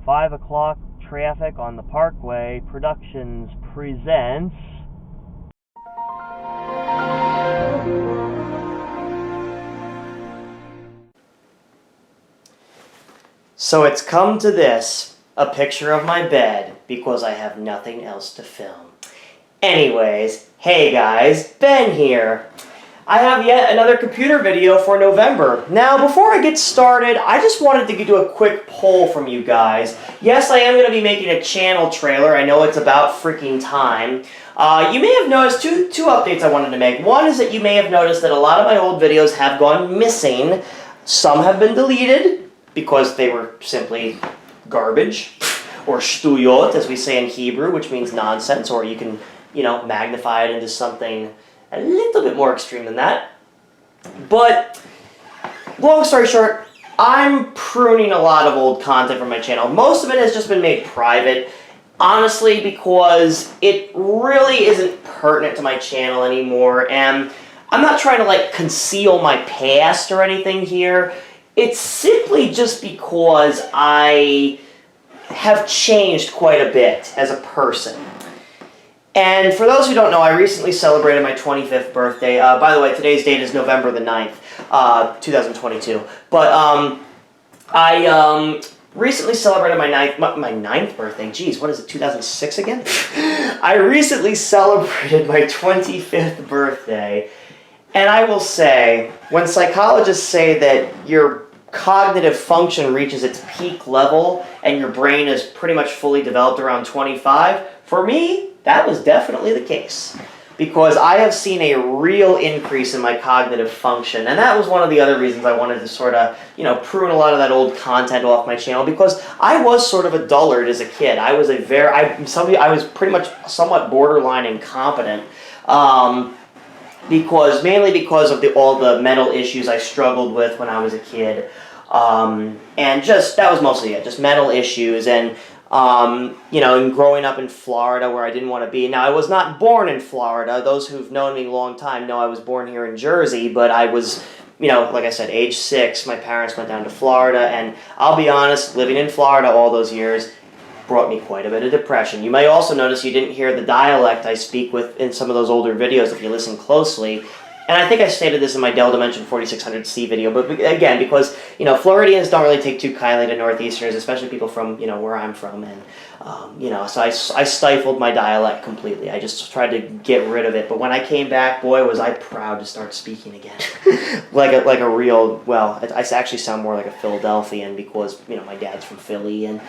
5 o'clock traffic on the Parkway Productions presents So it's come to this, a picture of my bed, because I have nothing else to film. Anyways, hey guys, Ben here. I have yet another computer video for November. Now, before I get started, I just wanted to do a quick poll from you guys. Yes, I am going to be making a channel trailer. I know it's about freaking time. You may have noticed two updates I wanted to make. One is that you may have noticed that a lot of my old videos have gone missing. Some have been deleted because they were simply garbage, or stuyot, as we say in Hebrew, which means nonsense, or you can, magnify it into something a little bit more extreme than that. But, long story short, I'm pruning a lot of old content from my channel. Most of it has just been made private, honestly, because it really isn't pertinent to my channel anymore, and I'm not trying to, conceal my past or anything here. It's simply just because I have changed quite a bit as a person. And for those who don't know, I recently celebrated my 25th birthday. By the way, today's date is November the 9th, 2022. But I recently celebrated my ninth birthday. Geez, what is it, 2006 again? I recently celebrated my 25th birthday. And I will say, when psychologists say that your cognitive function reaches its peak level and your brain is pretty much fully developed around 25, for me, that was definitely the case, because I have seen a real increase in my cognitive function, and that was one of the other reasons I wanted to sort of, prune a lot of that old content off my channel, because I was sort of a dullard as a kid. I was I was pretty much somewhat borderline incompetent, mainly because of all the mental issues I struggled with when I was a kid, and that was mostly it, just mental issues, and and growing up in Florida where I didn't want to be. Now, I was not born in Florida. Those who've known me a long time know I was born here in Jersey, but I was, like I said, age 6, my parents went down to Florida, and I'll be honest, living in Florida all those years brought me quite a bit of depression. You may also notice you didn't hear the dialect I speak with in some of those older videos if you listen closely. And I think I stated this in my Dell Dimension 4600C video, but again, because, Floridians don't really take too kindly to Northeasterners, especially people from, where I'm from, and, so I stifled my dialect completely. I just tried to get rid of it, but when I came back, boy, was I proud to start speaking again. like a real, I actually sound more like a Philadelphian because, my dad's from Philly, and,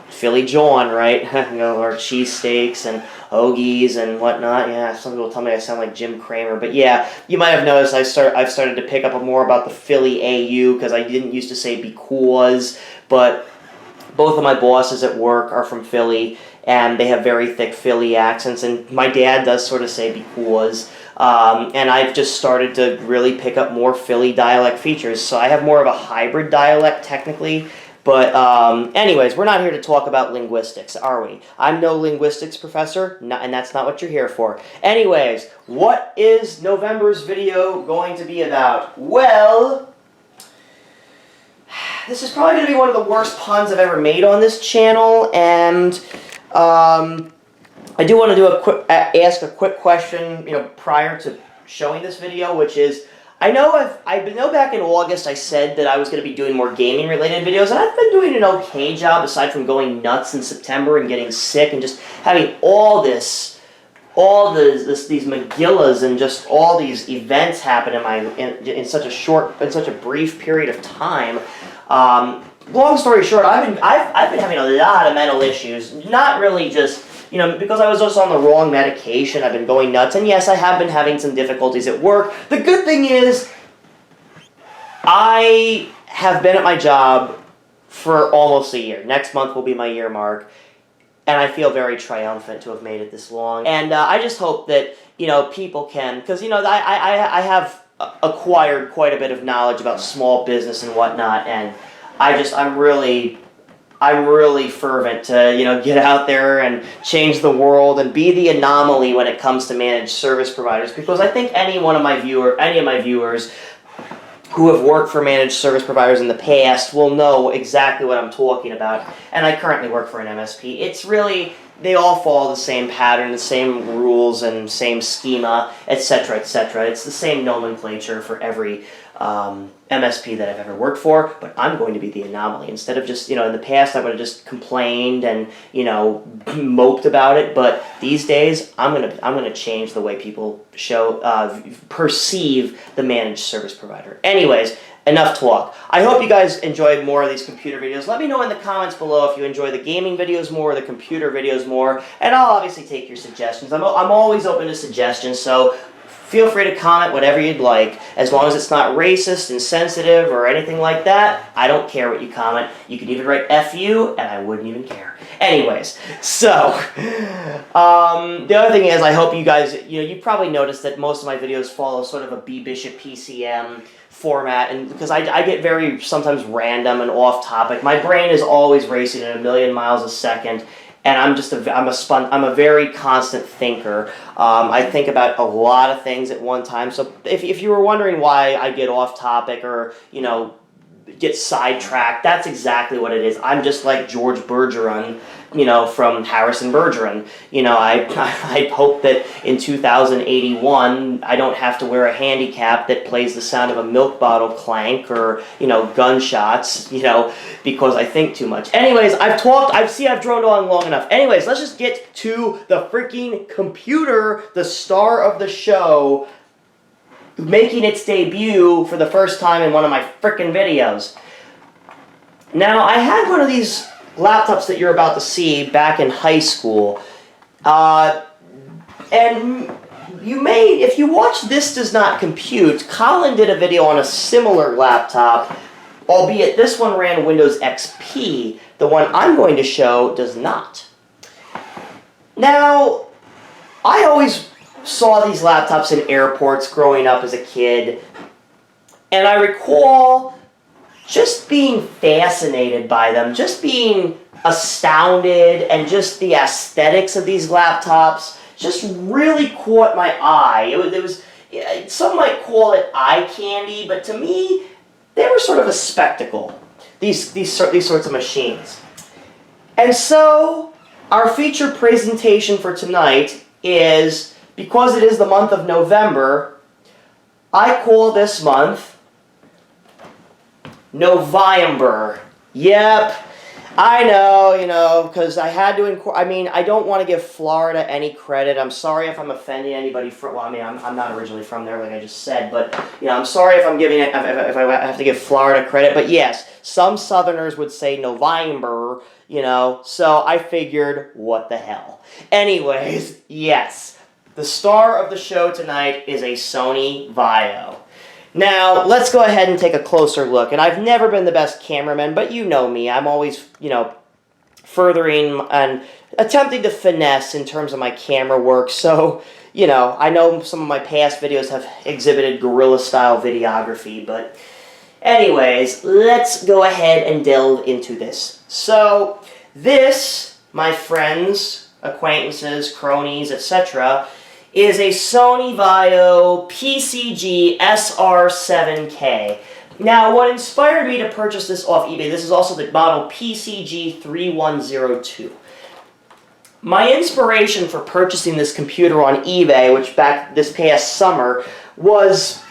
Philly John, right? Our cheesesteaks and hoagies and whatnot. Yeah, some people tell me I sound like Jim Cramer, but yeah, you might have noticed I've started to pick up more about the Philly AU, because I didn't used to say because, but both of my bosses at work are from Philly, and they have very thick Philly accents, and my dad does sort of say because, and I've just started to really pick up more Philly dialect features, so I have more of a hybrid dialect technically. But anyways, we're not here to talk about linguistics, are we? I'm no linguistics professor, and that's not what you're here for. Anyways, what is November's video going to be about? Well, this is probably going to be one of the worst puns I've ever made on this channel, and I do want to do ask a quick question, prior to showing this video, which is, I know back in August I said that I was going to be doing more gaming-related videos, and I've been doing an okay job aside from going nuts in September and getting sick and just having these Megillas and just all these events happen in such a brief period of time. Long story short, I've been having a lot of mental issues, not really just, because I was just on the wrong medication. I've been going nuts, and yes, I have been having some difficulties at work. The good thing is, I have been at my job for almost a year. Next month will be my year mark, and I feel very triumphant to have made it this long. And I just hope that, people can, because, I have acquired quite a bit of knowledge about small business and whatnot, and I'm really fervent to, get out there and change the world and be the anomaly when it comes to managed service providers, because I think any of my viewers who have worked for managed service providers in the past will know exactly what I'm talking about. And I currently work for an MSP. It's really, they all follow the same pattern, the same rules and same schema, etc., etc. It's the same nomenclature for every MSP that I've ever worked for, but I'm going to be the anomaly. Instead of just, in the past I would have just complained and, moped about it, but these days I'm gonna change the way people perceive the managed service provider. Anyways, enough talk. I hope you guys enjoyed more of these computer videos. Let me know in the comments below if you enjoy the gaming videos more or the computer videos more, and I'll obviously take your suggestions. I'm always open to suggestions, so feel free to comment whatever you'd like, as long as it's not racist, insensitive, or anything like that. I don't care what you comment. You could even write F you, and I wouldn't even care. Anyways, so, the other thing is, I hope you guys, you probably noticed that most of my videos follow sort of a B-Bishop PCM format, and because I get very sometimes random and off topic. My brain is always racing at 1,000,000 miles a second, and I'm a very constant thinker. I think about a lot of things at one time. So if you were wondering why I get off topic or get sidetracked, that's exactly what it is. I'm just like George Bergeron, from Harrison Bergeron. I hope that in 2081 I don't have to wear a handicap that plays the sound of a milk bottle clank or, gunshots, because I think too much. Anyways, I've droned on long enough. Anyways, let's just get to the freaking computer, the star of the show, making its debut for the first time in one of my frickin' videos. Now, I had one of these laptops that you're about to see back in high school, and if you watch This Does Not Compute, Colin did a video on a similar laptop, albeit this one ran Windows XP. The one I'm going to show does not. Now, I always saw these laptops in airports growing up as a kid, and I recall just being fascinated by them, just being astounded, and just the aesthetics of these laptops just really caught my eye. It was some might call it eye candy, but to me, they were sort of a spectacle, these sorts of machines. And so, our feature presentation for tonight is, because it is the month of November, I call this month November. Yep, I know, because I had to, I don't want to give Florida any credit. I'm sorry if I'm offending anybody from, I'm not originally from there, like I just said, but, I'm sorry if I'm giving it, if I have to give Florida credit, but yes, some Southerners would say November, so I figured, what the hell. Anyways, yes. The star of the show tonight is a Sony VAIO. Now, let's go ahead and take a closer look. And I've never been the best cameraman, but you know me. I'm always, furthering and attempting to finesse in terms of my camera work. So, I know some of my past videos have exhibited guerrilla-style videography, but anyways, let's go ahead and delve into this. So, this, my friends, acquaintances, cronies, etc., is a Sony VAIO PCG-SR7K. Now, what inspired me to purchase this off eBay, this is also the model PCG-3102. My inspiration for purchasing this computer on eBay, which back this past summer, was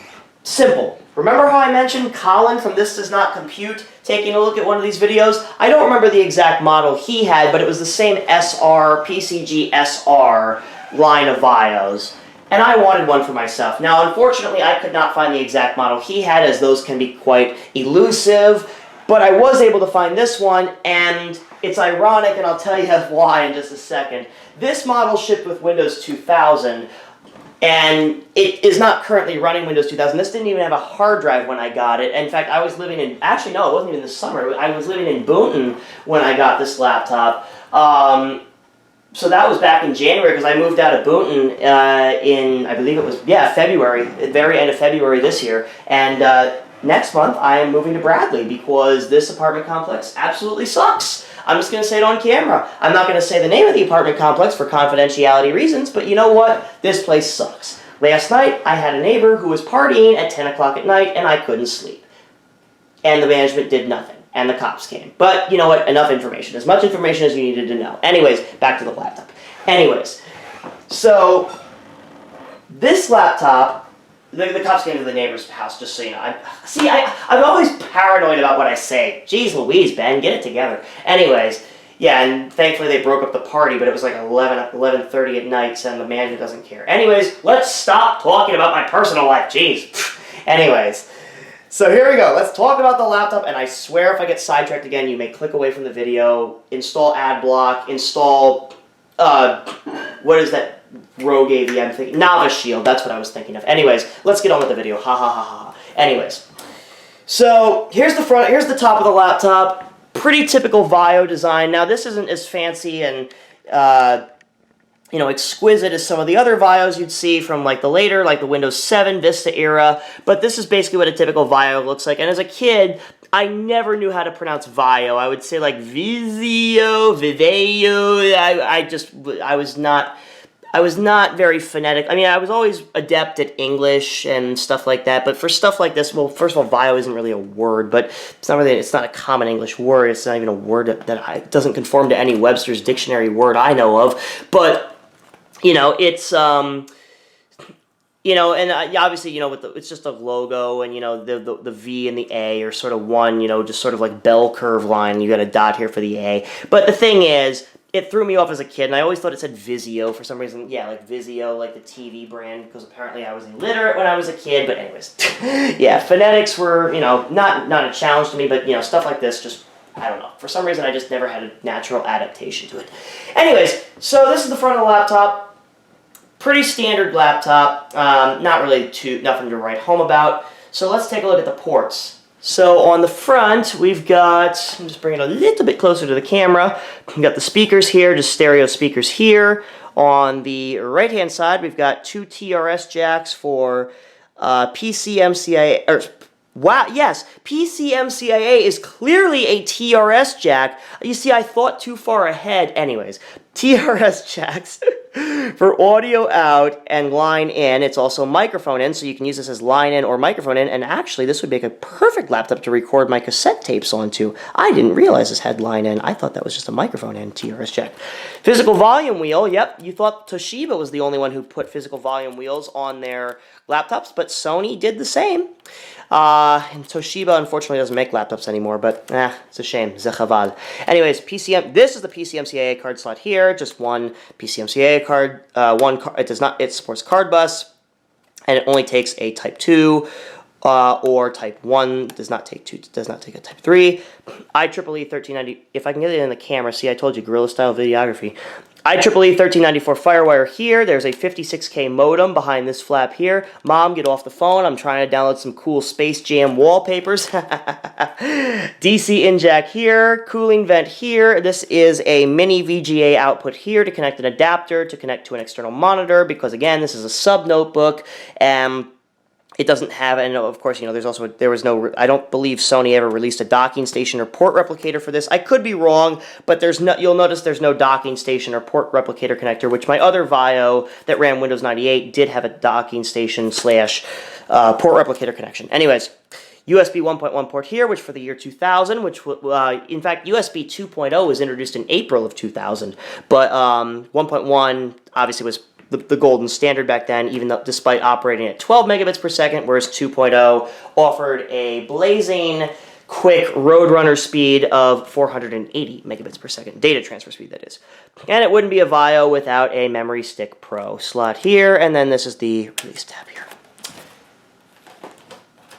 simple. Remember how I mentioned Colin from This Does Not Compute taking a look at one of these videos? I don't remember the exact model he had, but it was the same PCG-SR line of VAIOs, and I wanted one for myself. Now, unfortunately, I could not find the exact model he had, as those can be quite elusive, but I was able to find this one, and it's ironic, and I'll tell you why in just a second. This model shipped with Windows 2000, and it is not currently running Windows 2000. This didn't even have a hard drive when I got it. In fact, I was living in, actually no, it wasn't even the summer. I was living in Boonton when I got this laptop. So that was back in January, because I moved out of Boonton in, I believe it was, February, the very end of February this year. And next month, I am moving to Bradley, because this apartment complex absolutely sucks. I'm just going to say it on camera. I'm not going to say the name of the apartment complex for confidentiality reasons, but you know what? This place sucks. Last night, I had a neighbor who was partying at 10 o'clock at night, and I couldn't sleep. And the management did nothing, and the cops came. But you know what? Enough information. As much information as you needed to know. Anyways, back to the laptop. Anyways, so this laptop, the cops came to the neighbor's house, just so you know. I'm always paranoid about what I say. Jeez Louise, Ben, get it together. Anyways, yeah, and thankfully they broke up the party, but it was like 11:30 at night, and the manager doesn't care. Anyways, let's stop talking about my personal life. Jeez. Anyways, so here we go. Let's talk about the laptop, and I swear if I get sidetracked again, you may click away from the video, install ad block, install, what is that Rogue AV I'm thinking? Nava Shield, that's what I was thinking of. Anyways, let's get on with the video. Ha ha ha ha. Anyways, so here's the front, here's the top of the laptop. Pretty typical VAIO design. Now this isn't as fancy and you know, exquisite as some of the other VAIOs you'd see from like the later, like the Windows 7 Vista era, but this is basically what a typical VAIO looks like. And as a kid, I never knew how to pronounce VAIO. I would say like VAIO. I was not very phonetic. I mean, I was always adept at English and stuff like that, but for stuff like this, well, first of all, VAIO isn't really a word, but it's not a common English word. It's not even a word that doesn't conform to any Webster's dictionary word I know of, but, you know, it's, you know, and obviously, you know, it's just a logo, and, you know, the V and the A are sort of one, you know, just sort of like bell curve line. You got a dot here for the A. But the thing is, it threw me off as a kid, and I always thought it said Vizio for some reason. Yeah, like Vizio, like the TV brand, because apparently I was illiterate when I was a kid. But anyways, yeah, phonetics were, you know, not a challenge to me, but, you know, stuff like this just, I don't know. For some reason, I just never had a natural adaptation to it. Anyways, so this is the front of the laptop. Pretty standard laptop. Not really nothing to write home about. So let's take a look at the ports. So on the front, we've got, I'm just bringing it a little bit closer to the camera. We've got the speakers here, just stereo speakers here. On the right-hand side, we've got two TRS jacks for PCMCIA, or wow, yes, PCMCIA is clearly a TRS jack. You see, I thought too far ahead. Anyways, TRS jacks for audio out and line in. It's also microphone in, so you can use this as line in or microphone in, and actually this would make a perfect laptop to record my cassette tapes onto. I didn't realize this had line in. I thought that was just a microphone in TRS jack. Physical volume wheel, yep, you thought Toshiba was the only one who put physical volume wheels on their laptops, but Sony did the same. And Toshiba unfortunately doesn't make laptops anymore, but it's a shame. Zechaval. Anyways, this is the PCMCIA card slot here. Just one PCMCIA card. It supports card bus, and it only takes a Type 2 or Type 1. Does not take a Type 3. IEEE 1390. If I can get it in the camera, see, I told you, guerrilla style videography. IEEE 1394 Firewire here. There's a 56K modem behind this flap here. Mom, get off the phone. I'm trying to download some cool Space Jam wallpapers. DC in jack here. Cooling vent here. This is a mini VGA output here to connect an adapter to connect to an external monitor, because again, this is a sub notebook. It doesn't have, and of course, you know, I don't believe Sony ever released a docking station or port replicator for this. I could be wrong, but you'll notice there's no docking station or port replicator connector, which my other VAIO that ran Windows 98 did have a docking station / port replicator connection. Anyways, USB 1.1 port here, which for the year 2000, which, in fact, USB 2.0 was introduced in April of 2000, but 1.1 obviously was the golden standard back then, even though, despite operating at 12 megabits per second, whereas 2.0 offered a blazing quick Roadrunner speed of 480 megabits per second, data transfer speed, that is. And it wouldn't be a VAIO without a Memory Stick Pro slot here, and then this is the release tab here.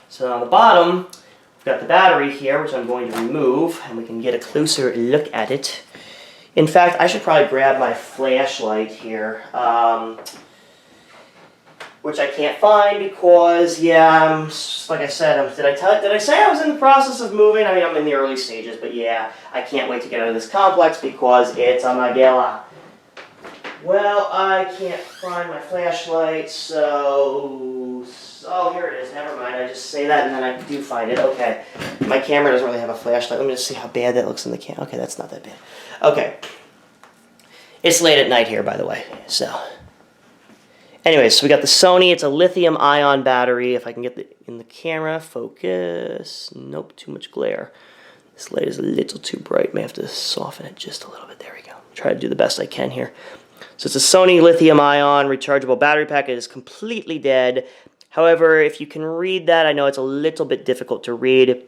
So on the bottom, we've got the battery here, which I'm going to remove, and we can get a closer look at it. In fact, I should probably grab my flashlight here, which I can't find because, yeah, like I said, did I say I was in the process of moving? I mean, I'm in the early stages, but yeah, I can't wait to get out of this complex because it's a Magella. Well, I can't find my flashlight, so... Oh, here it is. Never mind. I just say that and then I do find it. Okay. My camera doesn't really have a flashlight. Let me just see how bad that looks in the camera. Okay, that's not that bad. Okay. It's late at night here, by the way, so... Anyways, so we got the Sony. It's a lithium-ion battery. If I can get in the camera, focus. Nope, too much glare. This light is a little too bright. May have to soften it just a little bit. There we go. Try to do the best I can here. So it's a Sony lithium-ion rechargeable battery pack. It is completely dead. However, if you can read that, I know it's a little bit difficult to read.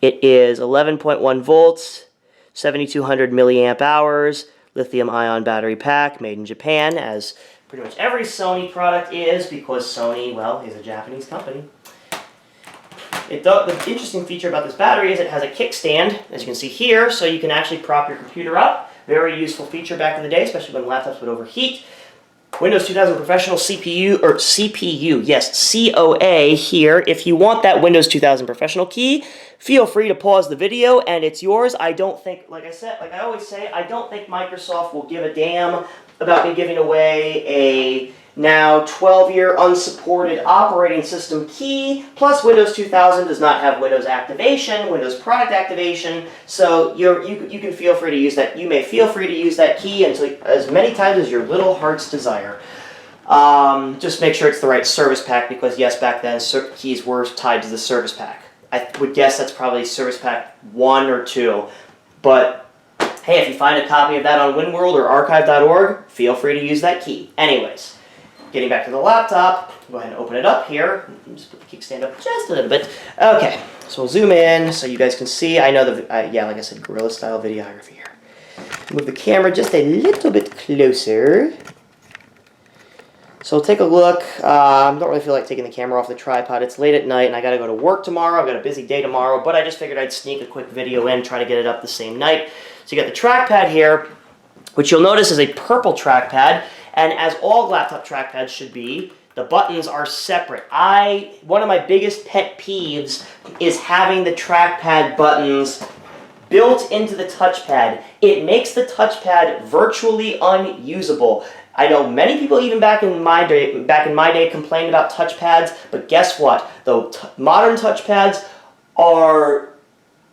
It is 11.1 volts, 7,200 milliamp hours, lithium-ion battery pack, made in Japan, as pretty much every Sony product is, because Sony, well, is a Japanese company. The interesting feature about this battery is it has a kickstand, as you can see here, so you can actually prop your computer up. Very useful feature back in the day, especially when laptops would overheat. Windows 2000 Professional CPU, yes, COA here. If you want that Windows 2000 Professional key, feel free to pause the video, and it's yours. I don't think, like I always say, I don't think Microsoft will give a damn about me giving away a now 12-year unsupported operating system key, plus Windows 2000 does not have Windows activation, Windows product activation, so you can feel free to use that. You may feel free to use that key until as many times as your little heart's desire. Just make sure it's the right service pack, because yes, back then keys were tied to the service pack. I would guess that's probably service pack 1 or 2, but hey, if you find a copy of that on WinWorld or archive.org, feel free to use that key. Anyways, getting back to the laptop, go ahead and open it up here. Just put the kickstand up just a little bit. Okay, so we'll zoom in so you guys can see. I know yeah, like I said, Gorilla style videography here. Move the camera just a little bit closer. So take a look. I don't really feel like taking the camera off the tripod. It's late at night and I gotta go to work tomorrow. I've got a busy day tomorrow, but I just figured I'd sneak a quick video in, try to get it up the same night. So you got the trackpad here, which you'll notice is a purple trackpad. And as all laptop trackpads should be, the buttons are separate. One of my biggest pet peeves is having the trackpad buttons built into the touchpad. It makes the touchpad virtually unusable. I know many people even back in my day complained about touchpads, but guess what? The modern touchpads are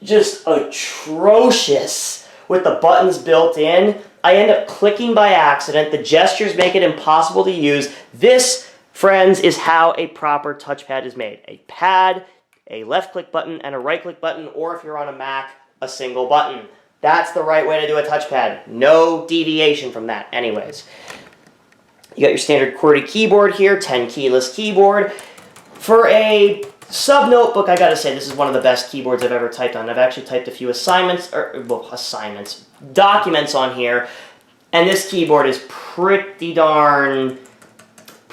just atrocious with the buttons built in. I end up clicking by accident. The gestures make it impossible to use. This, friends, is how a proper touchpad is made. A pad, a left-click button, and a right-click button, or if you're on a Mac, a single button. That's the right way to do a touchpad. No deviation from that. Anyways, you got your standard QWERTY keyboard here, 10 keyless keyboard. For a sub-notebook, I gotta say, this is one of the best keyboards I've ever typed on. I've actually typed a few documents on here, and this keyboard is pretty darn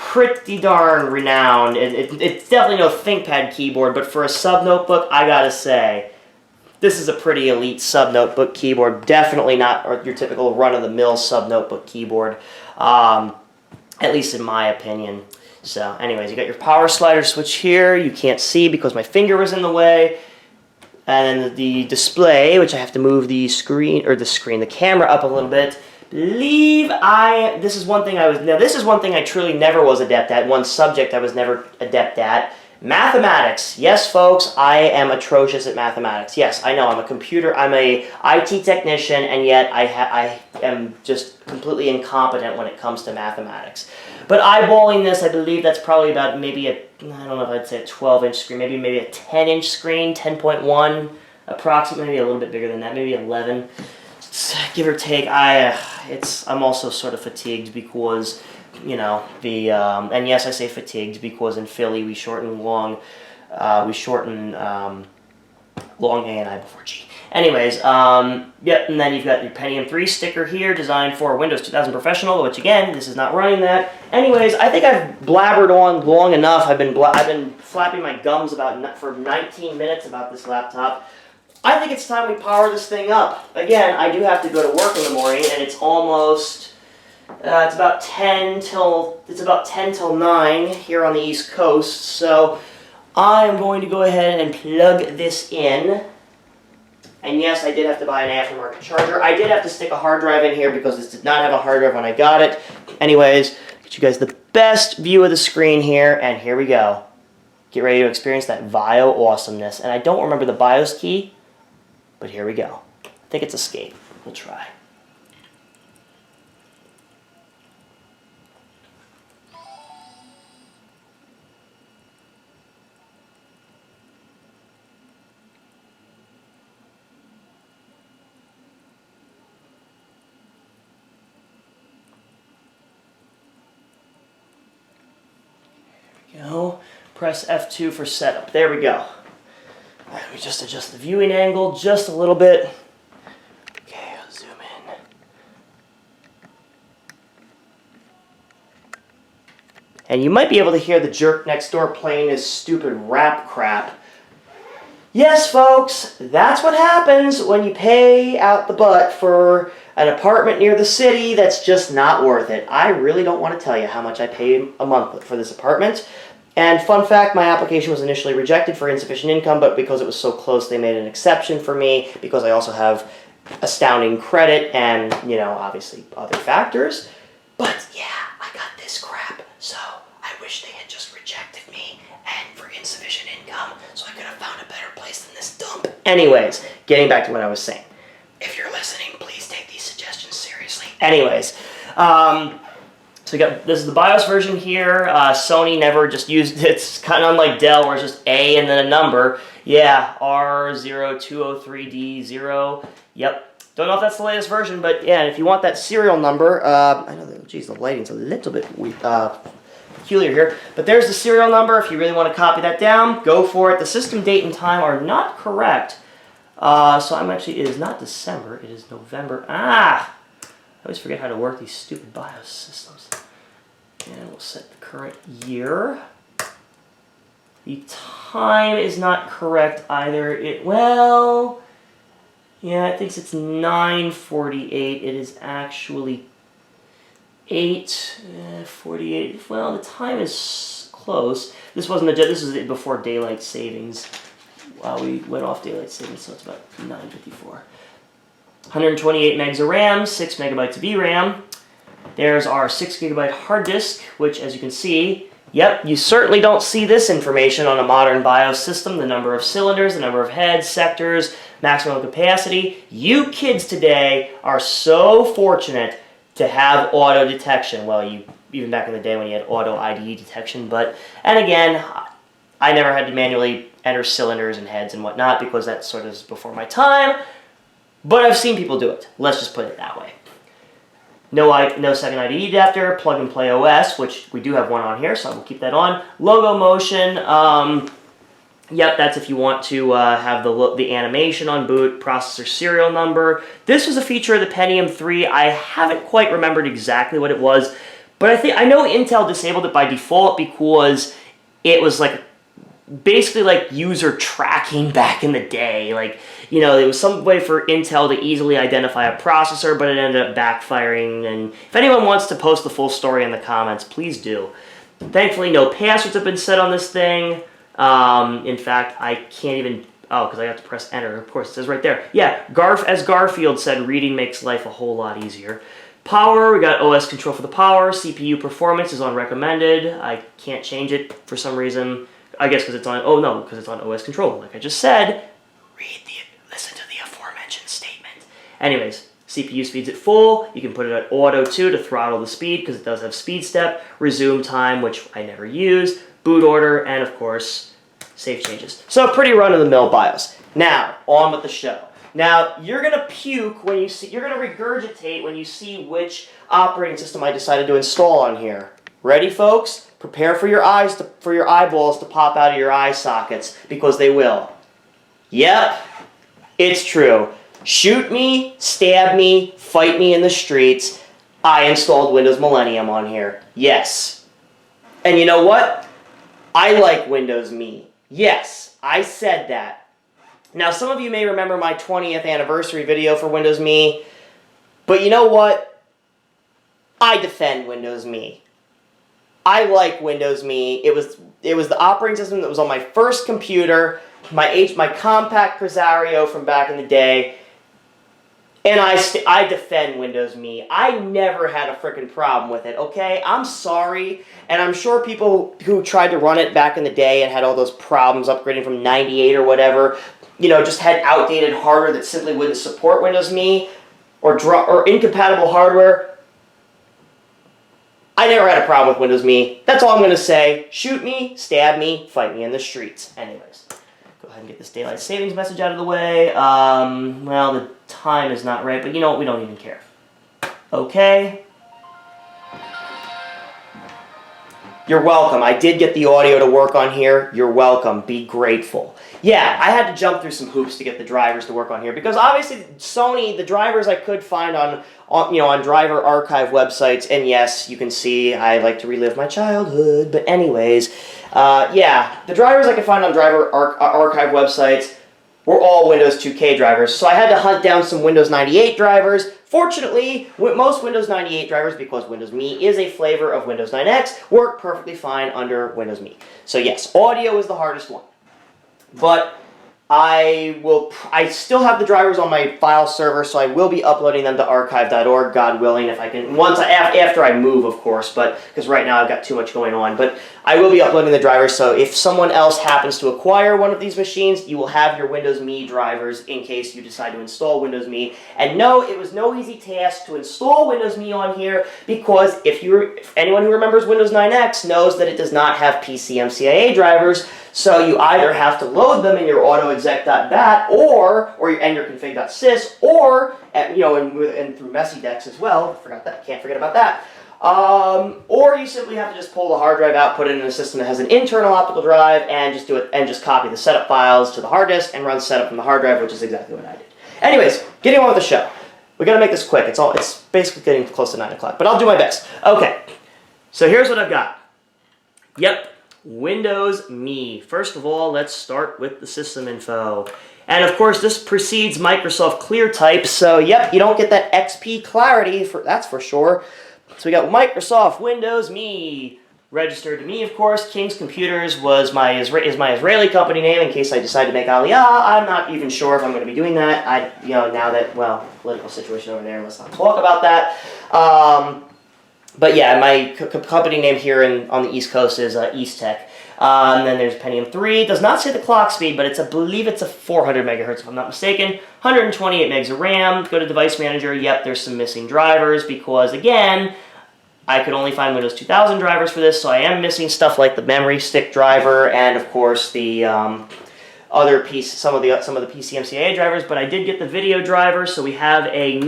renowned. It's definitely no ThinkPad keyboard, but for a sub-notebook, I gotta say, this is a pretty elite sub-notebook keyboard. Definitely not your typical run-of-the-mill sub-notebook keyboard, at least in my opinion. So, anyways, you got your power slider switch here. You can't see because my finger was in the way. And the display, which I have to move the camera up a little bit. This is one thing I truly never was adept at. One subject I was never adept at. Mathematics. Yes, folks, I am atrocious at mathematics. Yes, I know, I'm a IT technician, and yet I am just completely incompetent when it comes to mathematics. But eyeballing this, I believe that's probably about maybe I don't know if I'd say a 12-inch screen, maybe a 10-inch screen, 10.1, approximately, maybe a little bit bigger than that, maybe 11. Give or take, I'm also sort of fatigued because, you know, and yes, I say fatigued because in Philly we shorten long A and I before G. Anyways, yep, and then you've got your Pentium 3 sticker here, designed for Windows 2000 Professional, which again, this is not running that. Anyways, I think I've blabbered on long enough. I've been flapping my gums for 19 minutes about this laptop. I think it's time we power this thing up. Again, I do have to go to work in the morning, and it's almost, it's about 10 till 9 here on the East Coast, so I'm going to go ahead and plug this in. And yes, I did have to buy an aftermarket charger. I did have to stick a hard drive in here because this did not have a hard drive when I got it. Anyways, get you guys the best view of the screen here, and here we go. Get ready to experience that VAIO awesomeness. And I don't remember the BIOS key, but here we go. I think it's escape. We'll try. Press F2 for setup. There we go. Let me just adjust the viewing angle just a little bit. Okay, I'll zoom in. And you might be able to hear the jerk next door playing his stupid rap crap. Yes, folks, that's what happens when you pay out the butt for an apartment near the city that's just not worth it. I really don't want to tell you how much I pay a month for this apartment. And fun fact, my application was initially rejected for insufficient income, but because it was so close, they made an exception for me because I also have astounding credit and, you know, obviously other factors. But yeah, I got this crap, so I wish they had just rejected me and for insufficient income, so I could have found a better place than this dump. Anyways, getting back to what I was saying. If you're listening, please take these suggestions seriously. Anyways, so we got, this is the BIOS version here. Sony never just used, it's kind of unlike Dell where it's just A and then a number. Yeah, R0203D0. Yep. Don't know if that's the latest version, but yeah, if you want that serial number, I know that, geez, the lighting's a little bit peculiar here, but there's the serial number. If you really want to copy that down, go for it. The system date and time are not correct. So I'm actually, it is not December, it is November. I always forget how to work these stupid BIOS systems. And we'll set the current year. The time is not correct either. Well, yeah, it thinks it's 9:48. It is actually 8:48. Well, the time is close. This wasn't this is before daylight savings. We went off daylight savings, so it's about 9:54. 128 megs of RAM, 6 megabytes of VRAM. There's our 6 gigabyte hard disk, which, as you can see, yep, you certainly don't see this information on a modern BIOS system. The number of cylinders, the number of heads, sectors, maximum capacity. You kids today are so fortunate to have auto detection. Well, even back in the day when you had auto IDE detection, and again, I never had to manually enter cylinders and heads and whatnot because that sort of is before my time, but I've seen people do it. Let's just put it that way. No second IDE adapter, plug and play OS, which we do have one on here, so we'll keep that on. Logo motion, yep, that's if you want to have the animation on boot, processor serial number. This was a feature of the Pentium 3. I haven't quite remembered exactly what it was, but I know Intel disabled it by default because it was like basically like user tracking back in the day. Like, you know, there was some way for Intel to easily identify a processor, but it ended up backfiring. And if anyone wants to post the full story in the comments, please do. Thankfully, no passwords have been set on this thing. In fact, I can't even, because I have to press enter. Of course, it says right there. Yeah, as Garfield said, reading makes life a whole lot easier. Power, we got OS control for the power. CPU performance is on recommended. I can't change it for some reason. I guess because it's on, because it's on OS control. Like I just said, listen to the aforementioned statement. Anyways, CPU speed's at full. You can put it at auto too to throttle the speed because it does have speed step. Resume time, which I never use. Boot order, and of course, save changes. So pretty run-of-the-mill BIOS. Now, on with the show. Now, you're going to puke when you see, you're going to regurgitate when you see which operating system I decided to install on here. Ready, folks? Prepare for your eyeballs to pop out of your eye sockets, because they will. Yep, it's true. Shoot me, stab me, fight me in the streets. I installed Windows Millennium on here. Yes. And you know what? I like Windows Me. Yes, I said that. Now, some of you may remember my 20th anniversary video for Windows Me, but you know what? I defend Windows Me. I like Windows Me. It was the operating system that was on my first computer, my compact Presario from back in the day, and I defend Windows Me. I never had a frickin' problem with it, okay? I'm sorry, and I'm sure people who tried to run it back in the day and had all those problems upgrading from 98 or whatever, you know, just had outdated hardware that simply wouldn't support Windows Me, or incompatible hardware. I never had a problem with Windows Me. That's all I'm going to say. Shoot me, stab me, fight me in the streets. Anyways, go ahead and get this daylight savings message out of the way. Well, the time is not right, but you know what? We don't even care. Okay. You're welcome. I did get the audio to work on here. You're welcome. Be grateful. Yeah, I had to jump through some hoops to get the drivers to work on here because obviously Sony, the drivers I could find on driver archive websites, and yes, you can see I like to relive my childhood, but anyways, yeah, the drivers I could find on driver archive websites were all Windows 2K drivers, so I had to hunt down some Windows 98 drivers. Fortunately, most Windows 98 drivers, because Windows Me is a flavor of Windows 9X, work perfectly fine under Windows Me. So yes, audio is the hardest one. But I still have the drivers on my file server, so I will be uploading them to archive.org, God willing, if I can, after I move, of course, but because right now I've got too much going on. But I will be uploading the drivers, so if someone else happens to acquire one of these machines, you will have your Windows Me drivers in case you decide to install Windows Me. And no, it was no easy task to install Windows Me on here, because if anyone who remembers Windows 9X knows that it does not have PCMCIA drivers. So you either have to load them in your autoexec.bat and your config.sys, or and through messy.dex as well. Can't forget about that. Or you simply have to just pull the hard drive out, put it in a system that has an internal optical drive, and just do it and just copy the setup files to the hard disk and run setup from the hard drive, which is exactly what I did. Anyways, getting on with the show. We got to make this quick. It's basically getting close to 9 o'clock, but I'll do my best. Okay. So here's what I've got. Yep. Windows Me. First of all, let's start with the system info. And of course, this precedes Microsoft ClearType, so yep, you don't get that XP clarity, that's for sure. So we got Microsoft Windows Me. Registered to me, of course. King's Computers is my Israeli company name in case I decide to make Aliyah. I'm not even sure if I'm going to be doing that. Now that, well, political situation over there, let's not talk about that. But yeah, my company name here on the East Coast is East Tech. And then there's Pentium 3. It does not say the clock speed, but I believe it's a 400 megahertz if I'm not mistaken. 128 megs of RAM. Go to Device Manager. Yep, there's some missing drivers because, again, I could only find Windows 2000 drivers for this, so I am missing stuff like the memory stick driver and, of course, the other piece, some of the PCMCIA drivers. But I did get the video driver, so we have a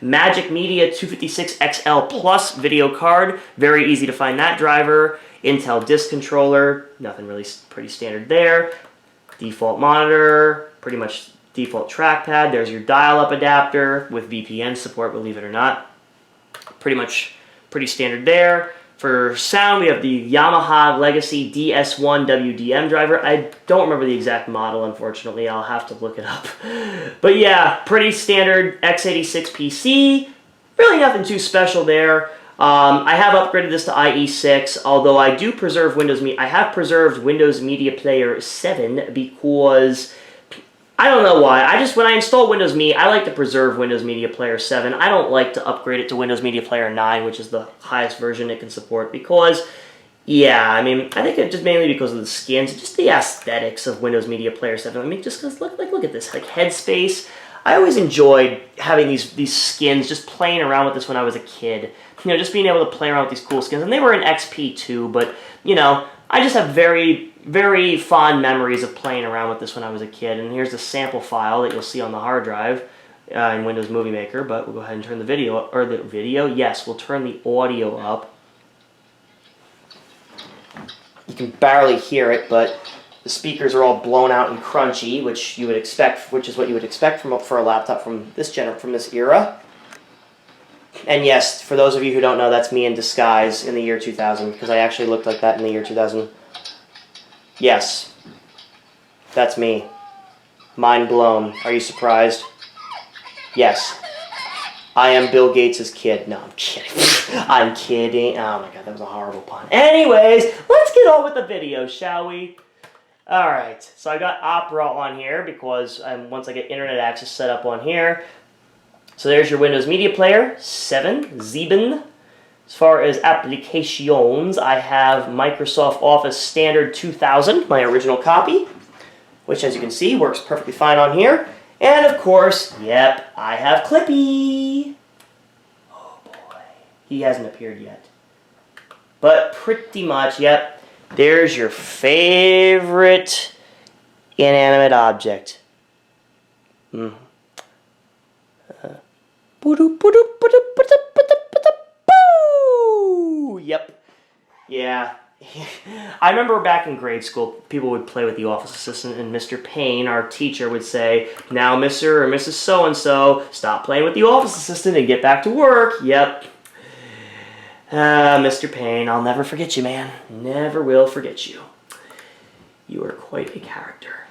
Magic Media 256 XL Plus video card. Very easy to find that driver. Intel disk controller, nothing really, pretty standard there. Default monitor, pretty much default trackpad. There's your dial-up adapter with VPN support, believe it or not. Pretty standard there. For sound, we have the Yamaha Legacy DS1 WDM driver. I don't remember the exact model, unfortunately. I'll have to look it up. But yeah, pretty standard x86 PC. Really nothing too special there. I have upgraded this to IE6, although I do preserve Windows Media. I have preserved Windows Media Player 7 because I don't know why. When I install Windows Me, I like to preserve Windows Media Player 7. I don't like to upgrade it to Windows Media Player 9, which is the highest version it can support, because, yeah, I mean, I think it's just mainly because of the skins, just the aesthetics of Windows Media Player 7. I mean, just because, look at this, like Headspace. I always enjoyed having these skins, just playing around with this when I was a kid. Just being able to play around with these cool skins. And they were in XP too, but, I just have very, very fond memories of playing around with this when I was a kid. And here's the sample file that you'll see on the hard drive in Windows Movie Maker. But we'll go ahead and turn the video, yes, we'll turn the audio up. You can barely hear it, but the speakers are all blown out and crunchy, which you would expect, which is what you would expect for a laptop from this era. And yes, for those of you who don't know, that's me in disguise in the year 2000, because I actually looked like that in the year 2000. Yes, that's me. Mind blown. Are you surprised? Yes. I am Bill Gates' kid. No, I'm kidding. I'm kidding. Oh my god, that was a horrible pun. Anyways, let's get on with the video, shall we? Alright, so I got Opera on here because once I get internet access set up on here. So there's your Windows Media Player 7. As far as applications, I have Microsoft Office Standard 2000, my original copy, which, as you can see, works perfectly fine on here. And, of course, yep, I have Clippy. Oh, boy. He hasn't appeared yet. But pretty much, yep, there's your favorite inanimate object. Yep. yeah. I remember back in grade school, people would play with the office assistant, and Mr. Payne, our teacher, would say, "Now, Mr. or Mrs. So-and-so, stop playing with the office assistant and get back to work." Yep. Mr. Payne, I'll never forget you, man. Never will forget you. You are quite a character.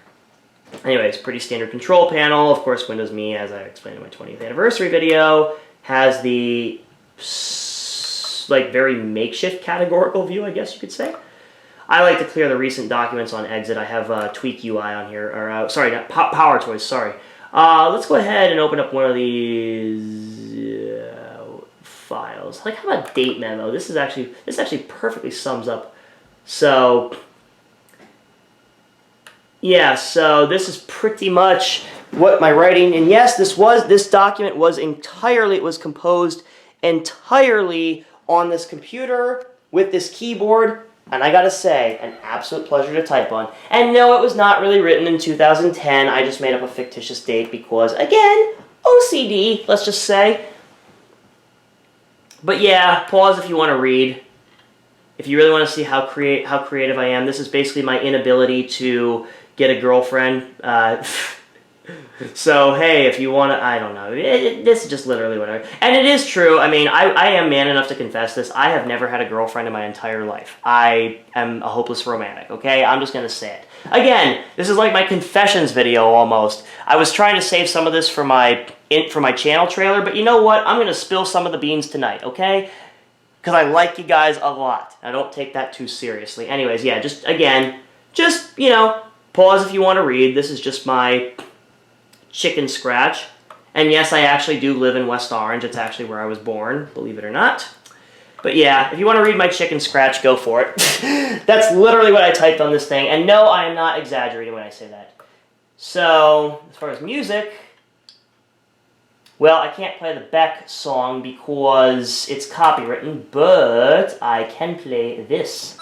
Anyways, pretty standard control panel. Of course, Windows Me, as I explained in my 20th anniversary video, has the like very makeshift categorical view, I guess you could say. I like to clear the recent documents on exit. I have Tweak UI on here, or sorry, not Power Toys. Sorry. Let's go ahead and open up one of these files. Like, how about date memo? This actually perfectly sums up. So yeah, so this is pretty much what my writing. And yes, this document was composed entirely on this computer with this keyboard, and I gotta say, an absolute pleasure to type on. And no, it was not really written in 2010. I just made up a fictitious date because, again, OCD, let's just say. But yeah, pause if you want to read. If you really want to see how creative I am, this is basically my inability to get a girlfriend. So, hey, if you want to, I don't know. This is just literally whatever. And it is true. I mean, I am man enough to confess this. I have never had a girlfriend in my entire life. I am a hopeless romantic, okay? I'm just going to say it. Again, this is like my confessions video almost. I was trying to save some of this for my channel trailer, but you know what? I'm going to spill some of the beans tonight, okay? Because I like you guys a lot. I don't take that too seriously. Anyways, yeah, just, you know, pause if you want to read. This is just my chicken scratch. And yes, I actually do live in West Orange. It's actually where I was born, believe it or not. But yeah, if you want to read my chicken scratch, go for it. That's literally what I typed on this thing. And no, I am not exaggerating when I say that. So, as far as music, well, I can't play the Beck song because it's copywritten, but I can play this.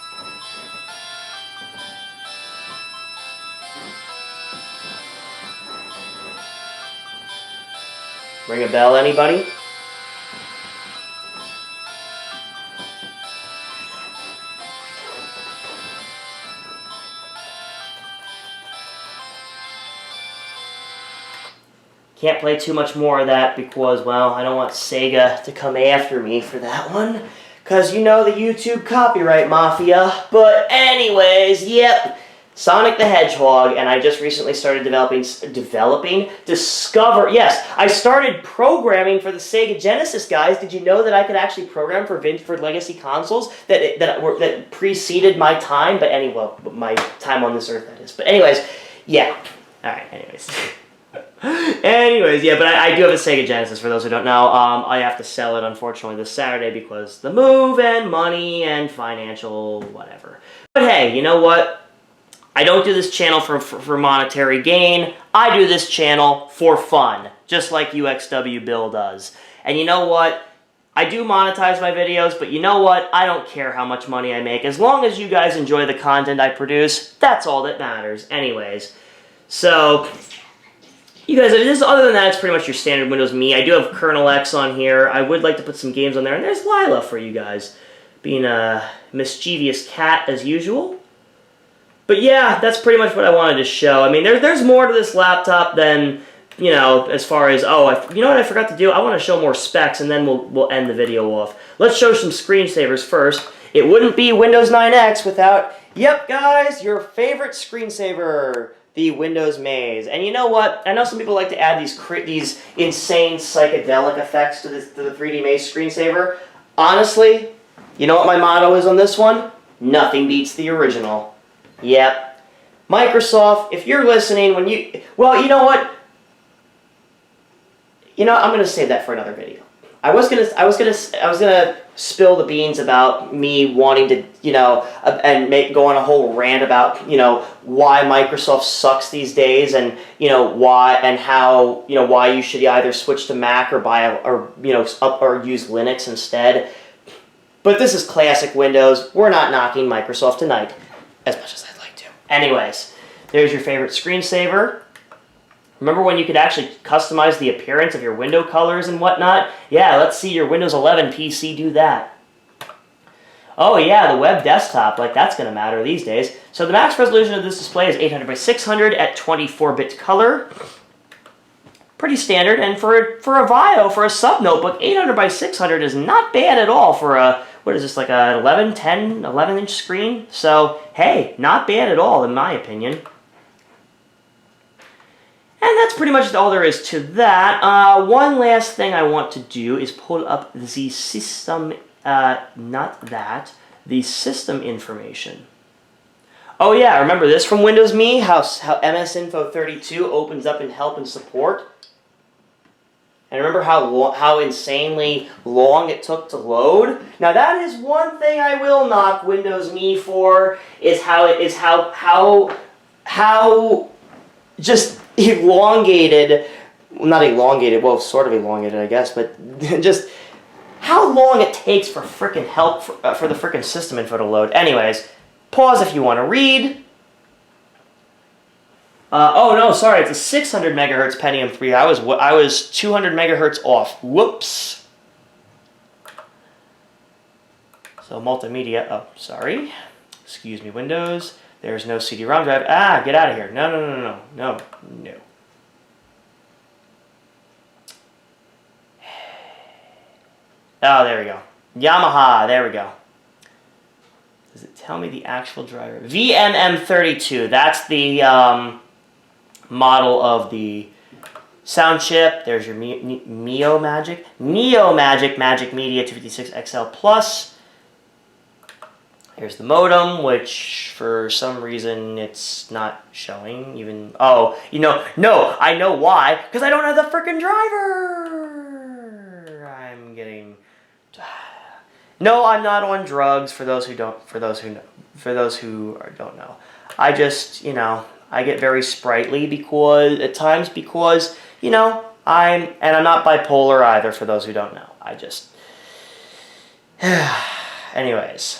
Ring a bell, anybody? Can't play too much more of that because, well, I don't want Sega to come after me for that one. Because you know the YouTube copyright mafia. But anyways, yep. Sonic the Hedgehog, and I just recently started yes, I started programming for the Sega Genesis, guys. Did you know that I could actually program for legacy consoles that preceded my time? But anyway, my time on this earth, that is. But anyways, yeah. Alright, anyways. Anyways, yeah, but I do have a Sega Genesis, for those who don't know. I have to sell it, unfortunately, this Saturday because the move and money and financial whatever. But hey, you know what? I don't do this channel for monetary gain. I do this channel for fun, just like UXW Bill does. And you know what? I do monetize my videos, but you know what? I don't care how much money I make. As long as you guys enjoy the content I produce, that's all that matters. Anyways, so you guys, other than that, it's pretty much your standard Windows Me. I do have Kernel X on here. I would like to put some games on there, and there's Lila for you guys, being a mischievous cat as usual. But yeah, that's pretty much what I wanted to show. I mean, there's more to this laptop than, you know, as far as, you know what I forgot to do? I want to show more specs, and then we'll end the video off. Let's show some screensavers first. It wouldn't be Windows 9X without, yep, guys, your favorite screensaver, the Windows Maze. And you know what? I know some people like to add these insane psychedelic effects to the 3D Maze screensaver. Honestly, you know what my motto is on this one? Nothing beats the original. Yep. Microsoft, if you're listening, well, you know what? You know, I'm gonna save that for another video. I was gonna spill the beans about me wanting to, you know, and go on a whole rant about, you know, why Microsoft sucks these days, and you know why and how, you know, why you should either switch to Mac or or use Linux instead. But this is classic Windows. We're not knocking Microsoft tonight, as much as I'd like to. Anyways, there's your favorite screensaver. Remember when you could actually customize the appearance of your window colors and whatnot? Yeah, let's see your Windows 11 PC do that. Oh yeah, the web desktop, like that's going to matter these days. So the max resolution of this display is 800 by 600 at 24-bit color. Pretty standard, and for a VAIO, for a sub-notebook, 800 by 600 is not bad at all for a, what is this, like a 11-inch screen? So, hey, not bad at all in my opinion. And that's pretty much all there is to that. One last thing I want to do is pull up the system, the system information. Oh yeah, remember this from Windows Me, how MS Info 32 opens up in help and support? And remember how insanely long it took to load? Now that is one thing I will knock Windows Me for, is how just elongated, well, not elongated, well, sort of elongated, I guess, but just how long it takes for frickin' help for the frickin' system info to load. Anyways, pause if you want to read. Oh no, sorry, it's a 600 megahertz Pentium 3. I was 200 megahertz off. Whoops. So multimedia. Oh, sorry. Excuse me, Windows. There's no CD-ROM drive. Ah, get out of here. No. Oh, there we go. Yamaha, there we go. Does it tell me the actual driver? VMM32, that's the model of the sound chip. There's your Neo Magic Magic Media 256 XL Plus. Here's the modem, which for some reason it's not showing even. Oh, no, I know why. Because I don't have the frickin' driver. I'm getting. No, I'm not on drugs. For those who don't know, I just I get very sprightly at times because I'm not bipolar either. For those who don't know, I just. Anyways.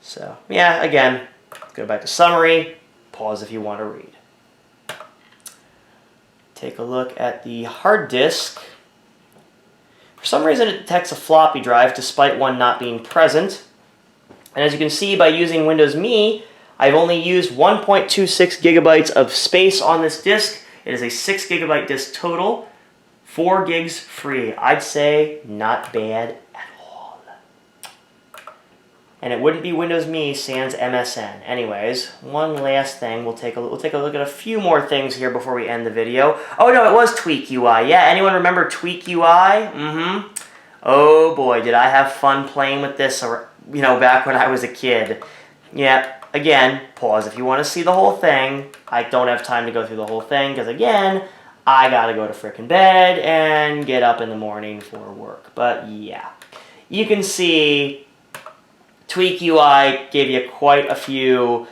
So, yeah, again, go back to summary, pause if you want to read. Take a look at the hard disk. For some reason, it detects a floppy drive despite one not being present. And as you can see, by using Windows Me, I've only used 1.26 gigabytes of space on this disk. It is a 6 gigabyte disk total, 4 gigs free. I'd say not bad at all. And it wouldn't be Windows Me sans MSN. Anyways, one last thing. We'll take a look at a few more things here before we end the video. Oh no, it was Tweak UI. Yeah, anyone remember Tweak UI? Oh boy, did I have fun playing with this, back when I was a kid. Yeah, again, pause if you want to see the whole thing. I don't have time to go through the whole thing because again, I gotta go to frickin' bed and get up in the morning for work. But yeah, you can see Tweak UI gave you quite a few,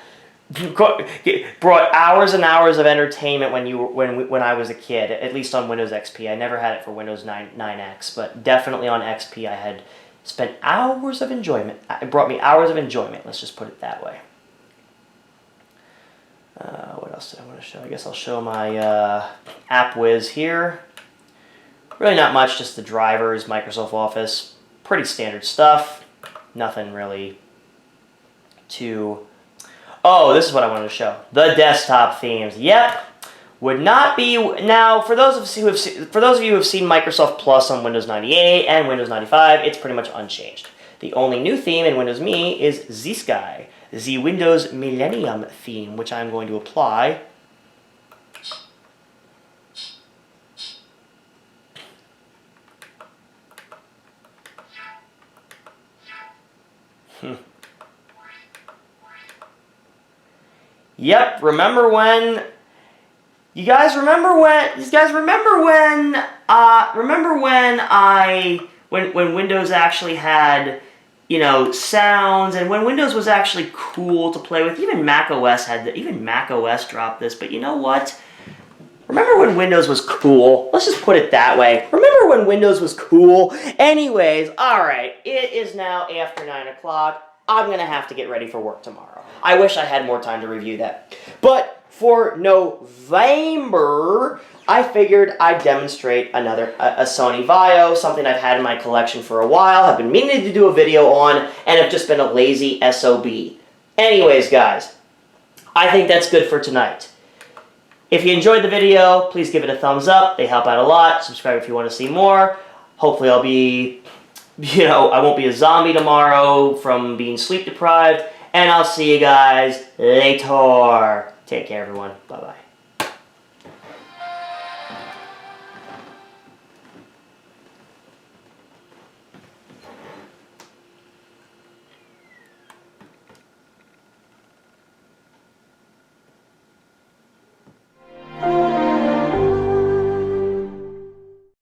brought hours and hours of entertainment when I was a kid, at least on Windows XP. I never had it for Windows 9X, but definitely on XP I had spent hours of enjoyment. It brought me hours of enjoyment, let's just put it that way. What else did I want to show? I guess I'll show my app whiz here. Really not much, just the drivers, Microsoft Office, pretty standard stuff. Nothing really too... Oh, this is what I wanted to show. The desktop themes. Yep. Would not be... Now, for those of you who have seen Microsoft Plus on Windows 98 and Windows 95, it's pretty much unchanged. The only new theme in Windows Me is Z-Sky, the Windows Millennium theme, which I'm going to apply. Yep, remember when Windows actually had, sounds, and when Windows was actually cool to play with. Even Mac OS dropped this, but you know what? Remember when Windows was cool? Let's just put it that way. Remember when Windows was cool? Anyways, alright, it is now after 9 o'clock. I'm going to have to get ready for work tomorrow. I wish I had more time to review that. But for November, I figured I'd demonstrate a Sony VAIO, something I've had in my collection for a while, have been meaning to do a video on, and have just been a lazy SOB. Anyways, guys, I think that's good for tonight. If you enjoyed the video, please give it a thumbs up. They help out a lot. Subscribe if you want to see more. Hopefully I'll be, I won't be a zombie tomorrow from being sleep deprived. And I'll see you guys later. Take care, everyone. Bye-bye.